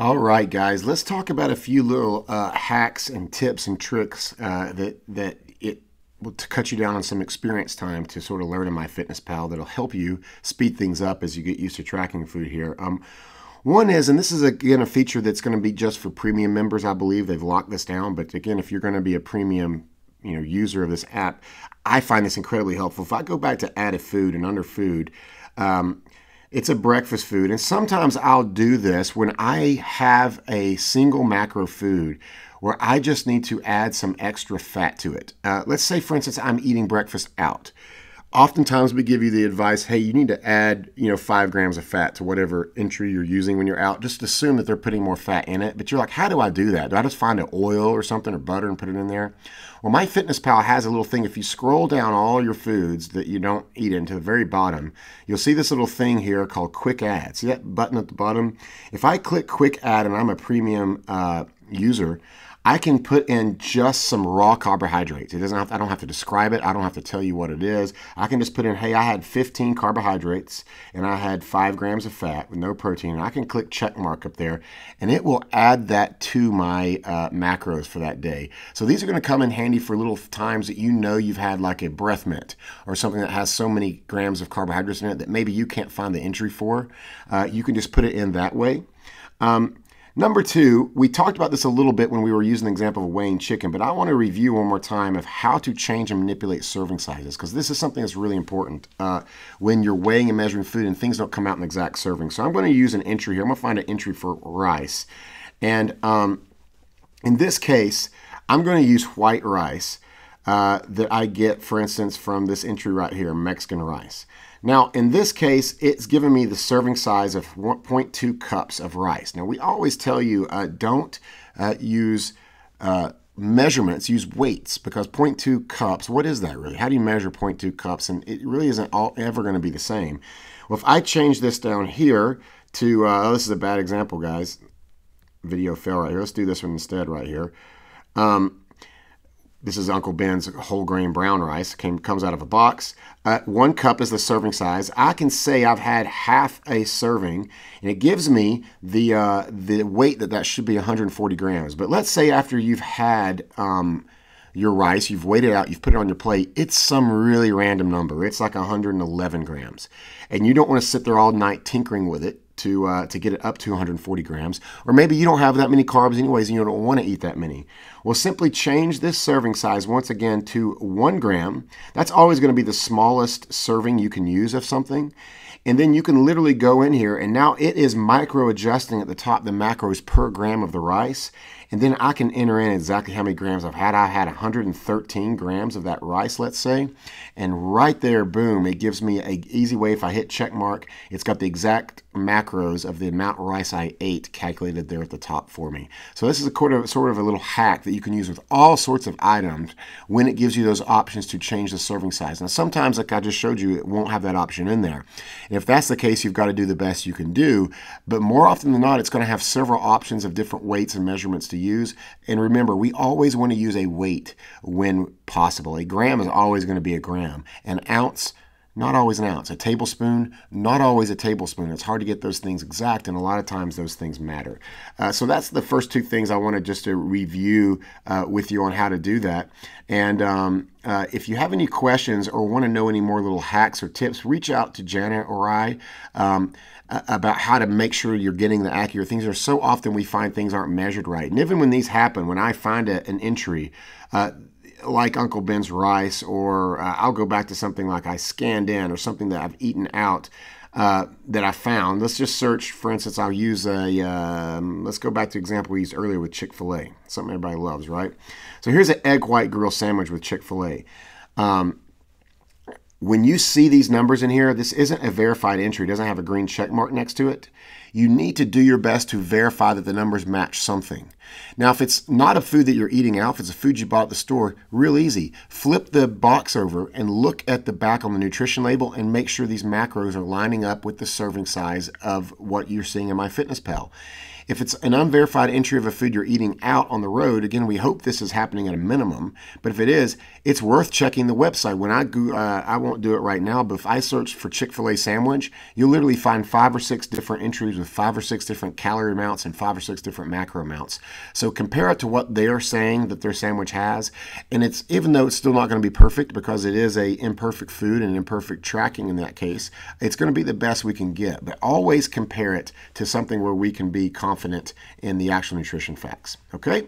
All right, guys, let's talk about a few little hacks and tips and tricks that it will to cut you down on some experience time to sort of learn in MyFitnessPal that'll help you speed things up as you get used to tracking food here. One is, and this is again a feature that's going to be just for premium members. I believe they've locked this down, but again, if you're going to be a premium user of this app, I find this incredibly helpful. If I go back to added food and under food, it's a breakfast food, and sometimes I'll do this when I have a single macro food where I just need to add some extra fat to it. Let's say, for instance, I'm eating breakfast out. Oftentimes we give you the advice, hey, you need to add 5 grams of fat to whatever entry you're using when you're out. Just assume that they're putting more fat in it. But you're like, how do I do that? Do I just find an oil or something or butter and put it in there? Well, MyFitnessPal has a little thing. If you scroll down all your foods that you don't eat into the very bottom, you'll see this little thing here called Quick Add. See that button at the bottom? If I click Quick Add and I'm a premium user, I can put in just some raw carbohydrates. I don't have to describe it. I don't have to tell you what it is. I can just put in, hey, I had 15 carbohydrates and I had 5 grams of fat with no protein. And I can click check mark up there and it will add that to my macros for that day. So these are going to come in handy for little times that you've had like a breath mint or something that has so many grams of carbohydrates in it that maybe you can't find the entry for. You can just put it in that way. Number two, we talked about this a little bit when we were using the example of weighing chicken, but I want to review one more time of how to change and manipulate serving sizes, because this is something that's really important when you're weighing and measuring food and things don't come out in exact serving. So I'm going to use an entry here. I'm going to find an entry for rice. And in this case, I'm going to use white rice that I get, for instance, from this entry right here, Mexican rice. Now, in this case, it's giving me the serving size of 1.2 cups of rice. Now, we always tell you don't use measurements, use weights, because 0.2 cups, what is that really? How do you measure 0.2 cups? And it really isn't ever going to be the same. Well, if I change this down here to, this is a bad example, guys. Video fell right here. Let's do this one instead right here. This is Uncle Ben's whole grain brown rice. Comes out of a box. 1 cup is the serving size. I can say I've had half a serving, and it gives me the weight that should be 140 grams. But let's say after you've had your rice, you've weighed it out, you've put it on your plate, it's some really random number. It's like 111 grams. And you don't want to sit there all night tinkering with it to get it up to 140 grams. Or maybe you don't have that many carbs anyways and you don't want to eat that many. Well, simply change this serving size once again to 1 gram. That's always going to be the smallest serving you can use of something. And then you can literally go in here and now it is micro adjusting at the top the macros per gram of the rice. And then I can enter in exactly how many grams I've had. I had 113 grams of that rice, let's say. And right there, boom, it gives me an easy way. If I hit check mark, it's got the exact macros of the amount of rice I ate calculated there at the top for me. So this is sort of a little hack that you can use with all sorts of items when it gives you those options to change the serving size. Now, sometimes, like I just showed you, it won't have that option in there. And if that's the case, you've got to do the best you can do. But more often than not, it's going to have several options of different weights and measurements to use. And remember, we always want to use a weight when possible. A gram is always going to be a gram. An ounce, not always an ounce. A tablespoon, not always a tablespoon. It's hard to get those things exact, and a lot of times those things matter. So that's the first 2 things I wanted just to review with you on how to do that. And if you have any questions or want to know any more little hacks or tips, reach out to Janet or I about how to make sure you're getting the accurate things. There's so often we find things aren't measured right. And even when these happen, when I find an entry, like Uncle Ben's rice, or I'll go back to something like I scanned in or something that I've eaten out that I found. Let's just search, for instance, I'll use let's go back to the example we used earlier with Chick-fil-A, something everybody loves, right? So here's an egg white grill sandwich with Chick-fil-A. When you see these numbers in here, this isn't a verified entry. It doesn't have a green check mark next to it. You need to do your best to verify that the numbers match something. Now, if it's not a food that you're eating out, if it's a food you bought at the store, real easy. Flip the box over and look at the back on the nutrition label and make sure these macros are lining up with the serving size of what you're seeing in MyFitnessPal. If it's an unverified entry of a food you're eating out on the road, again, we hope this is happening at a minimum. But if it is, it's worth checking the website. When I won't do it right now, but if I search for Chick-fil-A sandwich, you'll literally find 5 or 6 different entries with 5 or 6 different calorie amounts and 5 or 6 different macro amounts. So compare it to what they're saying that their sandwich has. And it's, even though it's still not going to be perfect because it is a imperfect food and imperfect tracking in that case, it's going to be the best we can get. But always compare it to something where we can be confident in the actual nutrition facts. Okay?